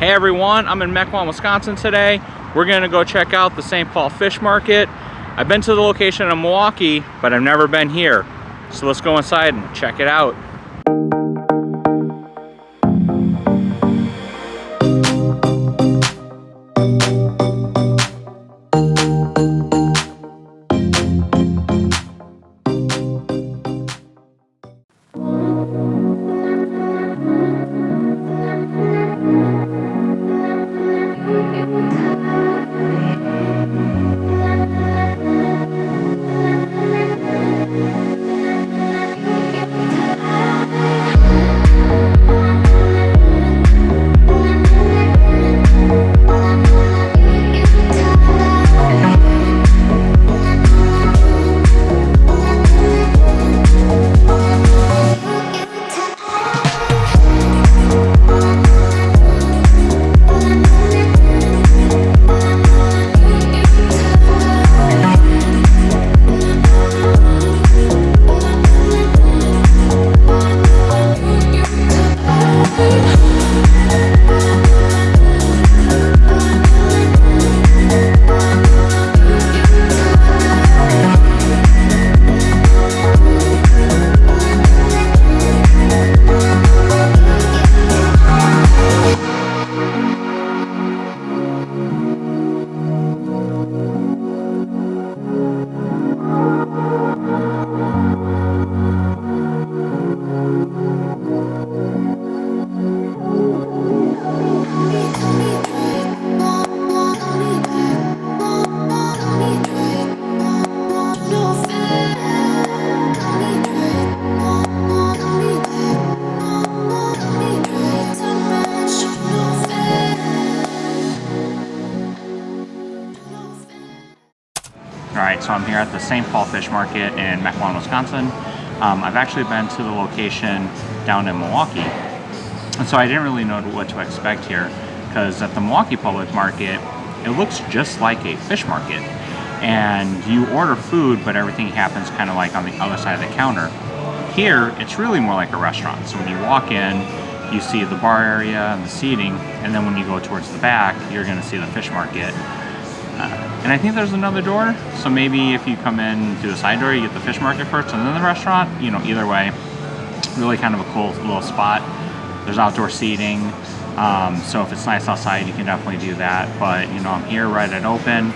Hey everyone, I'm in Mequon, Wisconsin today. We're gonna go check out the St. Paul Fish Market. I've been to the location in Milwaukee, but I've never been here. So let's go inside and check it out. Alright, so I'm here at the St. Paul Fish Market in Mequon, Wisconsin. I've actually been to the location down in Milwaukee, and so I didn't really know what to expect here, because at the Milwaukee Public Market, it looks just like a fish market, and you order food, but everything happens kind of like on the other side of the counter. Here, it's really more like a restaurant. So when you walk in, you see the bar area and the seating, and then when you go towards the back, you're going to see the fish market. And I think there's another door, so maybe if you come in through the side door, you get the fish market first and then the restaurant. You know, either way, really kind of a cool little spot. There's outdoor seating, so if it's nice outside, you can definitely do that. But you know, I'm here right at open,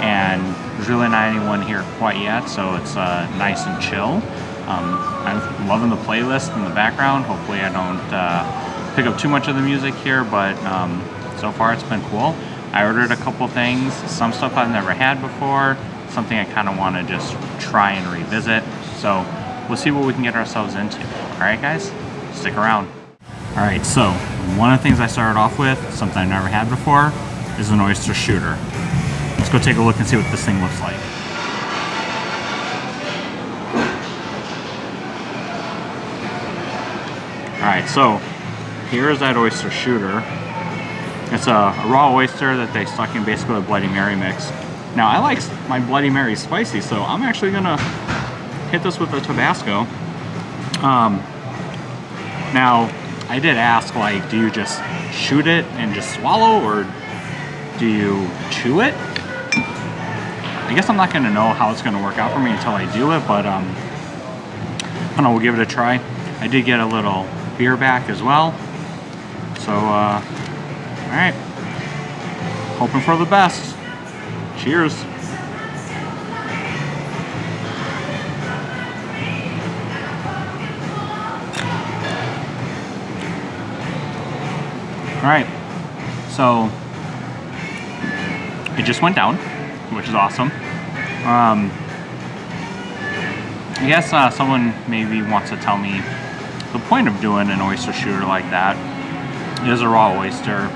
and there's really not anyone here quite yet, so it's nice and chill. I'm loving the playlist in the background. Hopefully I don't pick up too much of the music here, but so far it's been cool. I ordered a couple things, some stuff I've never had before, something I kind of want to just try and revisit. So we'll see what we can get ourselves into. All right, guys, stick around. All right, so one of the things I started off with, something I've never had before, is an Oyster Shooter. Let's go take a look and see what this thing looks like. All right, so here is that Oyster Shooter. It's a raw oyster that they stuck in basically a Bloody Mary mix. Now, I like my Bloody Mary spicy, so I'm actually gonna hit this with a Tabasco. Now, I did ask, like, do you just shoot it and just swallow, or do you chew it? I guess I'm not gonna know how it's gonna work out for me until I do it, but I don't know, we'll give it a try. I did get a little beer back as well, so all right, hoping for the best. Cheers. All right, so it just went down, which is awesome. I guess someone maybe wants to tell me the point of doing an oyster shooter like that. It is a raw oyster.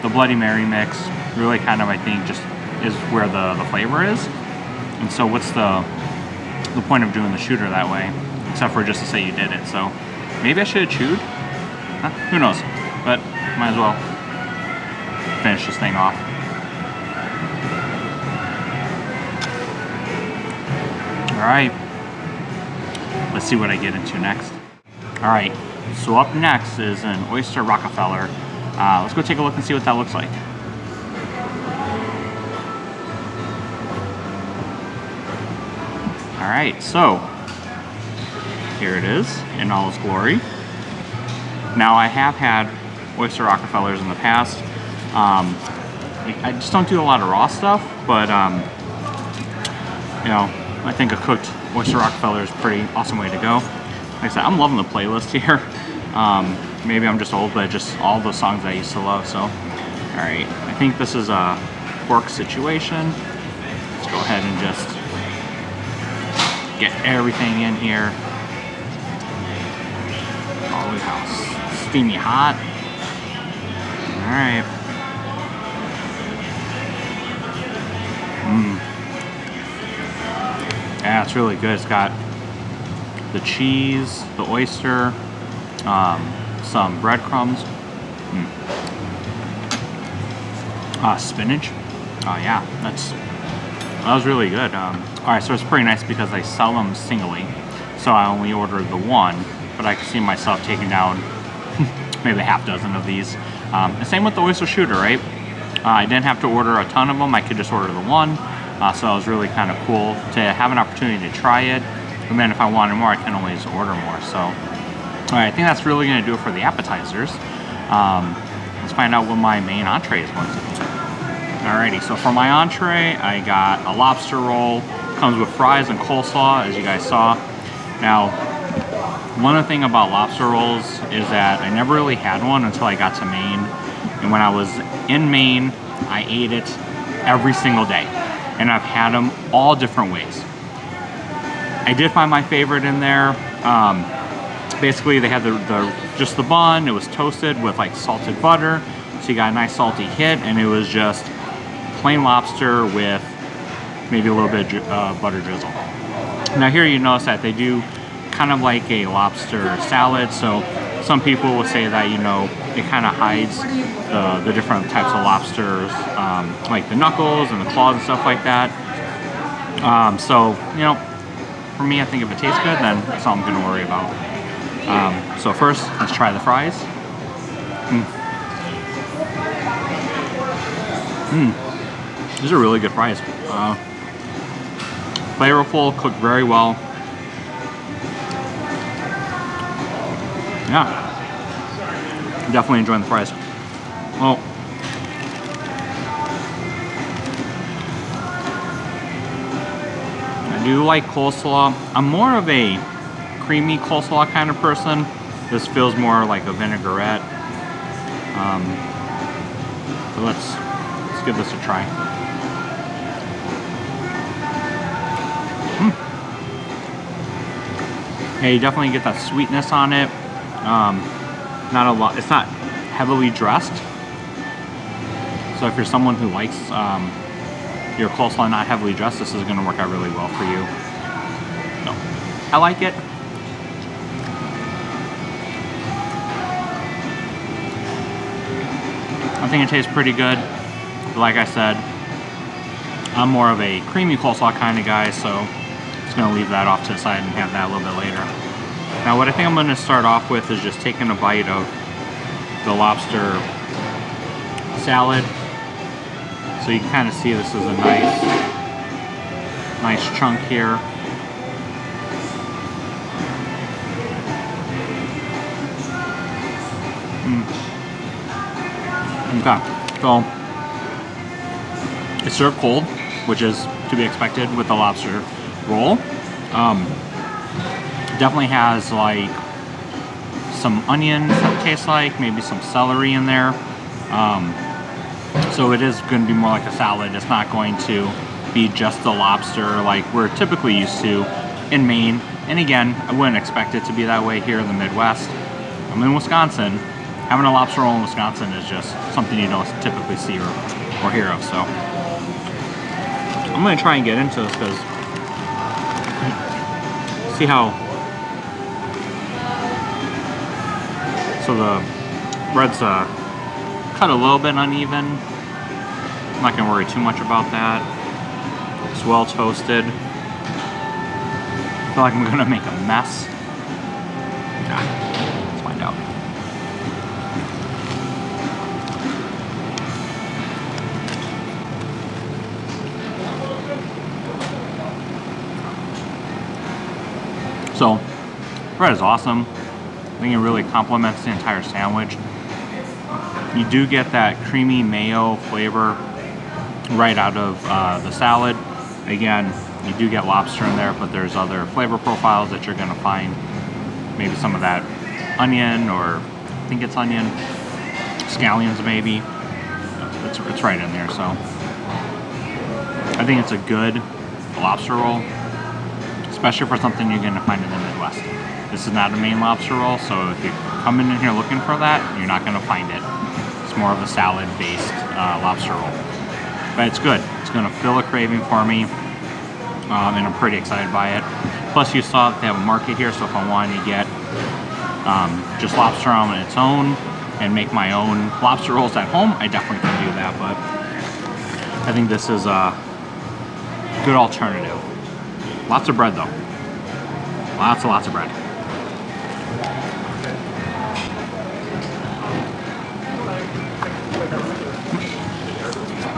The Bloody Mary mix really kind of, I think, just is where the flavor is. And so what's the point of doing the shooter that way, except for just to say you did it? So maybe I should have chewed? Huh? Who knows? But might as well finish this thing off. All right, let's see what I get into next. All right, so up next is an Oyster Rockefeller. let's go take a look and see what that looks like. All right, so here it is in all its glory. Now I have had Oyster Rockefellers in the past. I just don't do a lot of raw stuff, but you know, I think a cooked Oyster Rockefeller is a pretty awesome way to go. Like I said, I'm loving the playlist here. Maybe I'm just old, but just all the songs I used to love. So, all right, I think this is a pork situation. Let's go ahead and just get everything in here. Holy house, steamy hot. All right. Yeah, it's really good. It's got the cheese, the oyster, some breadcrumbs, spinach. Oh yeah, that was really good. All right, so it's pretty nice because I sell them singly, so I only ordered the one, but I could see myself taking down maybe a half dozen of these. And same with the Oyster Shooter, right? I didn't have to order a ton of them. I could just order the one. So it was really kind of cool to have an opportunity to try it. And then if I wanted more, I can always order more. So, all right, I think that's really going to do it for the appetizers. Let's find out what my main entree is going to be. Alrighty, so for my entree, I got a lobster roll. Comes with fries and coleslaw, as you guys saw. Now, one thing about lobster rolls is that I never really had one until I got to Maine. And when I was in Maine, I ate it every single day. And I've had them all different ways. I did find my favorite in there. Basically, they had just the bun. It was toasted with like salted butter, so you got a nice salty hit, and it was just plain lobster with maybe a little bit of butter drizzle. Now here you notice that they do kind of like a lobster salad. So some people will say that, you know, it kind of hides the different types of lobsters, like the knuckles and the claws and stuff like that. So, you know, for me, I think if it tastes good, then that's all I'm going to worry about. So first, let's try the fries. These are really good fries. Flavorful, cooked very well. Yeah, definitely enjoying the fries. Well, I do like coleslaw. I'm more of a creamy coleslaw kind of person. This feels more like a vinaigrette. So let's give this a try. Yeah, you definitely get that sweetness on it. Not a lot. It's not heavily dressed. So if you're someone who likes your coleslaw not heavily dressed, this is going to work out really well for you. So I like it. I think it tastes pretty good. But like I said, I'm more of a creamy coleslaw kind of guy, so I'm just going to leave that off to the side and have that a little bit later. Now what I think I'm going to start off with is just taking a bite of the lobster salad. So you can kind of see this is a nice chunk here. Okay, so it's served cold, which is to be expected with the lobster roll. Definitely has like some onions that it tastes like, maybe some celery in there. So it is going to be more like a salad. It's not going to be just the lobster like we're typically used to in Maine. And again, I wouldn't expect it to be that way here in the Midwest. I'm in Wisconsin. Having a lobster roll in Wisconsin is just something you don't typically see or hear of. So I'm going to try and get into this because see how. So the bread's cut a little bit uneven. I'm not going to worry too much about that. It's well toasted. I feel like I'm going to make a mess. Nah, let's find out. So bread is awesome. I think it really complements the entire sandwich. You do get that creamy mayo flavor right out of the salad. Again, you do get lobster in there, but there's other flavor profiles that you're gonna find. Maybe some of that onion, or I think it's onion, scallions maybe. It's right in there, so. I think it's a good lobster roll, especially for something you're gonna find in the Midwest. This is not a Maine lobster roll, so if you're coming in here looking for that, you're not gonna find it. It's more of a salad-based lobster roll. But it's good. It's gonna fill a craving for me, and I'm pretty excited by it. Plus you saw that they have a market here, so if I wanted to get just lobster on its own and make my own lobster rolls at home, I definitely can do that, but I think this is a good alternative. Lots of bread though. Lots of bread.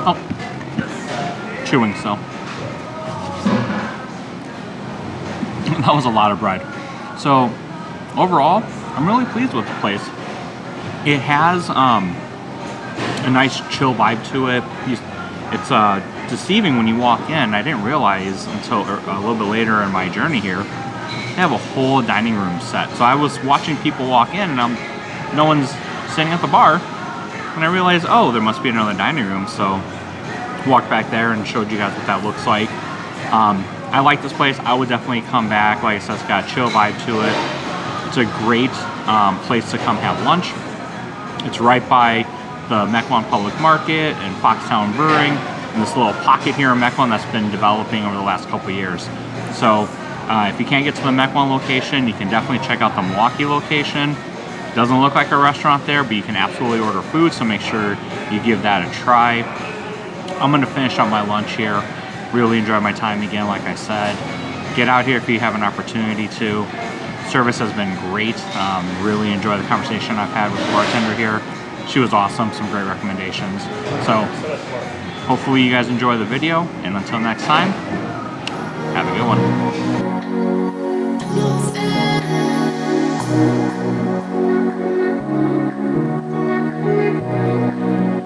Oh, chewing still. That was a lot of bread. So overall, I'm really pleased with the place. It has a nice chill vibe to it. It's deceiving when you walk in. I didn't realize until a little bit later in my journey here, they have a whole dining room set. So I was watching people walk in and no one's sitting at the bar. And I realized, oh, there must be another dining room. So walked back there and showed you guys what that looks like. I like this place. I would definitely come back. Like I said, it's got a chill vibe to it. It's a great place to come have lunch. It's right by the Mequon Public Market and Foxtown Brewing, and this little pocket here in Mequon that's been developing over the last couple of years. So if you can't get to the Mequon location, you can definitely check out the Milwaukee location. It doesn't look like a restaurant there, but you can absolutely order food, so make sure you give that a try. I'm gonna finish up my lunch here. Really enjoy my time again, like I said. Get out here if you have an opportunity to. Service has been great. Really enjoy the conversation I've had with the bartender here. She was awesome, some great recommendations. So hopefully you guys enjoy the video, and until next time, have a good one.